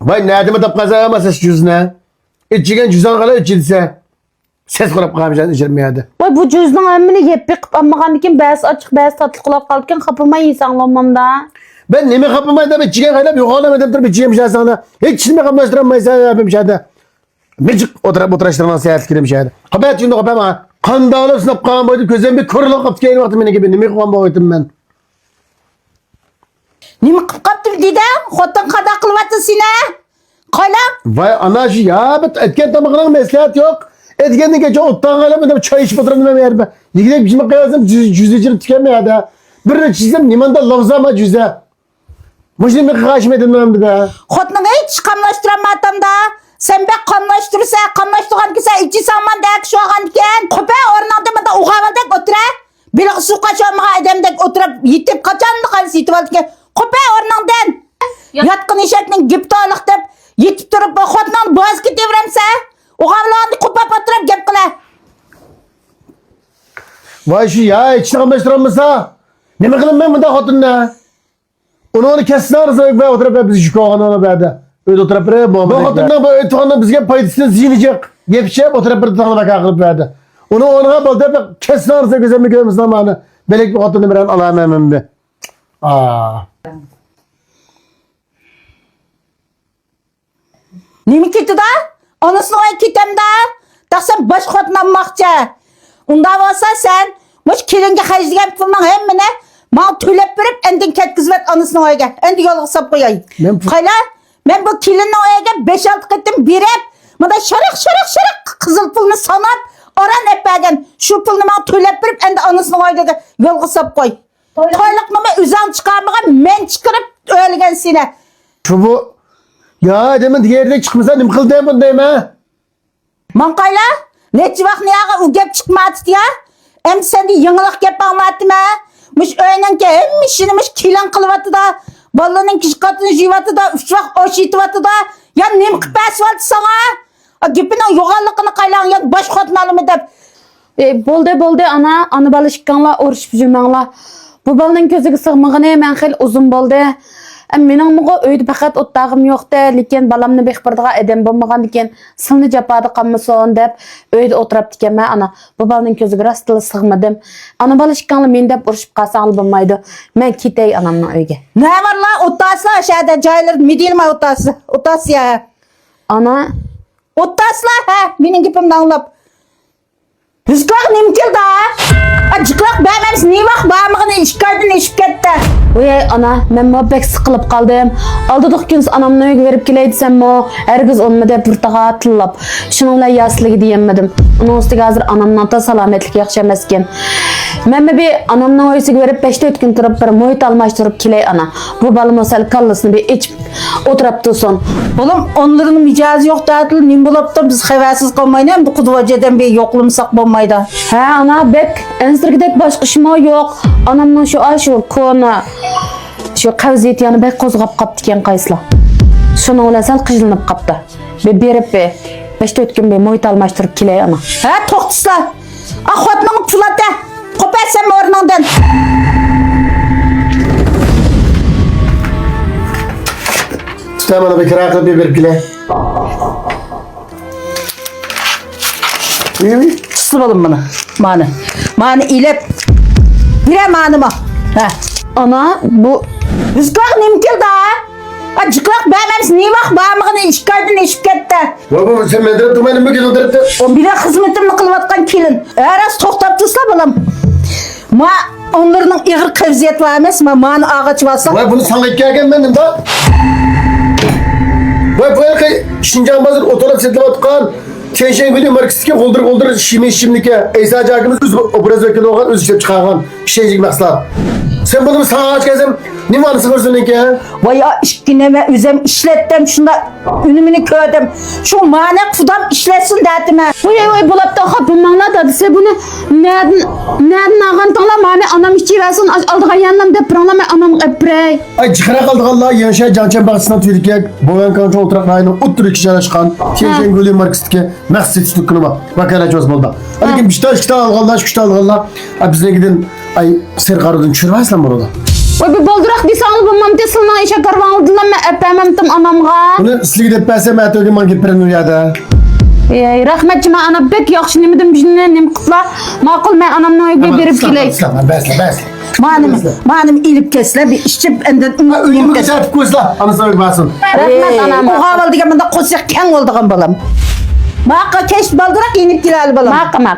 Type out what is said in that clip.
Vay nerede mi tapkaza ses yüzüne? İçigen cüzdan kala içilse. Ses kurup kalmışsın içirmeyedi. Vay bu cüzdan emmini yep bir kıpammagan diken bäs açık bäs tatlı kulap kalırken kapılmayı insanlamamda. Ben nemi kapımayı da içigen kala bir oğlan edip durup içigen bir şey sana. Hiç şimdi kapılaştıramayız yapayım şeyde. Mecik oturuşturma seyahat kirim şeyde. Kapat şimdi kapama. Kan dağılıp sınıp kan boydu gözüm bir koruluk kaptı gelin vakti beni gibi. Nemi kan boydum ben. Nima qilib qoptim dedi? Xotin qada qilyapti seni? Qala? Vay anacı ya, etken tamamlanan mesleğet yok. Etkenlik geçe ottan kalamadım, çay içip oturam demem yer be. Yigidek bir şey kıyasım, cüzdecilik tükenmeye da. Bir de çizsem, nimanda lafzama cüzde. Muşlim bir kaçım edinmem bir de. Xotinni hech qamlashtiramadim da. Sen bek qamlashtirsa, qamlashtirgan kelsa ichi saman dak sho'g'an ekan. Qo'pa o'rningda menda o'g'avaldek o'tira. Biliq suv qochamagan odamdek o'tirib, yetib qachonni qaysi yetib olgan. Qo'pa o'rningdan. Yotqin eshakning giptoliq deb yetib turib, xotinning bo'g'ziga ketaveramsa, o'g'avlarni qo'pab o'tirib gap qila. Vay şu ya, içine kamlaştıramasa. Ne mi kılın ben bunda hatunla? Onu kessin arası ve oturup bizi şu koğana böyle. Öyle oturup böyle bu hatunla bu ötüğünle bizge paydasını ziyneyecek. Yepşe oturup böyle tağına bakakılıp böyle. Ona böyle kessin arası güzel mi görmüş zamanı. Belki bu hatunla bir an Allah'ım emin bir. Nima ketdi da? Onasini olib ketam da. Taqsam bosh xotin olmoqchi. Unda bo'lsa sen mush kelinga hajlagan pulning hammani men to'lab berib, endin ketkizib onasini oyiga. Endi yo'lga solib qo'yay. Qayla, men bu kelinning oyiga 5-6 qatim berib, mana shariq qizil pulni sanab, oran etmagan. Shu pulni men to'lab berib, endi onasini oyiga yo'lga solib qo'y. To'yliqni o'zing chiqarmagan, men chiqarib o'lgan seni. Şu bu. Ya demin yerde çıkmasa ne mi kıldı bundayım ha? Manqayla, necha vaqt niyaga u gap chiqmadi ya? Endi seni yangilik gap olmadimi? Mush o'yinanki hamma ishini mush kelin qilyapti da, bolaning kishqatini jivyapti da, 3 vaqt osh yetyapti da. Ya nim qilib pasvaldi sana? Gapini yo'g'onligini qaylan ya bosh xotin olimi deb. Bo'ldi ana bola chiqqanlar urushib yurmanglar. Bu bolaning ko'ziga sig'mag'ini men xil uzun bo'ldi. Mening mugo uyda faqat o'tdag'im yo'qdi, lekin balamni bexbirdiga edem bo'lmagan ekan, silni japadi qammason deb uyda o'tiribdi ekanman. Ana bu bolaning ko'ziga rostla sig'madim. Ana bola chiqqanlar men deb urushib qolsang bo'lmaydi. Men ketay anamning uyiga. Ne var la otasi aşağıda joylar midilma otasi. Otasi ya. Ana Otasla ha mening gapimni anglab. Rizqlar nim keldi? Acıqlaq bəməmiz ne vaqt bağımığını işkardın eşib ketdi. Oy ana, men bek sıkılıp kaldım. Aldıdıq gün anamın uyga verip keley desem mo, hergiz onma dep burtağa tillap. Şununla yasligi diyemedim. Onun üstüge hazır anamdan da salametlik yaxşı emasken. Men bir anamın uysiga verip 5-4 gün turib bir muhit almaştırıp keley ana. Bu balım osal kallasını bir içip oturuptu son. Oğlum onların micazı yok dadil. Nim bulup da biz xəvəsiz qalmayın. Bu qudvacadan bir yoqlamsaq bolmaydı. He ana bek ensirgidek başka işim yok. Anamın şu kona şu qavziyet yanı bek qozgap qaptı ken qaysla. Şunu ola sal qıjlanıp qaptı. Be berip be 5-4 gün be muhit almaştırıp keley ana. Ha to'xtasla. Xotning pulata. Qo'parsam o'rningdan. Tutam bana bir kıra kılıp bir verip bile. İyi. Tutsun oğlum bana. Mani ilep. Bire manıma. Ha. Ana bu Rizqlar nim keldi ha? Acıqlaq bəməmiz ne vaqt bağımığını işkardın eşib ketdi. Baba sen mendirip durmayın mı ki oturup da? O bire xizmetimni qılıvatqan kelin. Eras to'xtab tursa bolam. Ma onlarning ig'ir qavziyat var emas, mani ağaç varsa. Vay bunu sana gelgen benim da. Vay bu erkek Şincan bazır otorat setlevatkan. Kenşen biliyor marksistike koldur şimdike. Eysa Cakimiz öz obraz vekili olan öz işlep çıkargan. Şeycik maksat. Sen bunu sana ağaç gezem. Ne var sıfırsın ki? Vay işkineme üzem işlettim şunda ünümünü kördüm. Şu manek fudam işletsin dedim. Oy bulap da kapılmağına da dese bunu nereden ağan tala mani anam içi versin aldığa yanlam da pranlama anam eprey. Ay çıkara kaldık Allah yanışa cançen baksına tüyürük. Boyan kanka oturak rayına otur iki çara çıkan. Kenşen gülüyor marksistike. Məhs etiştik kınıma. Bakara çöz bolda. Hadi kim bir tane aldı Allah, şu tane aldı Allah. Ay bizden gidin ay serkarudun çürmez lan burada. Oy bir boldurak desa alıp bulmam de sılma işe karvan aldılar mı epememdim anamga. Bunu sizga deb bersam aytdim man git birin uyada. Ey rahmetçi ma ana bek yaxşı nimedim jine nim qıtla. Maqul men anamni uyga berip kelay. Bes. Manım ilip kesle bir işçip enden Uyumu geçertip ko'zla. Anasına basın. Rahmet anam. O haval degan bunda qo'shiq keng oldigan bolam. Maqa kesh baldirak inip kelali bolam. Maq.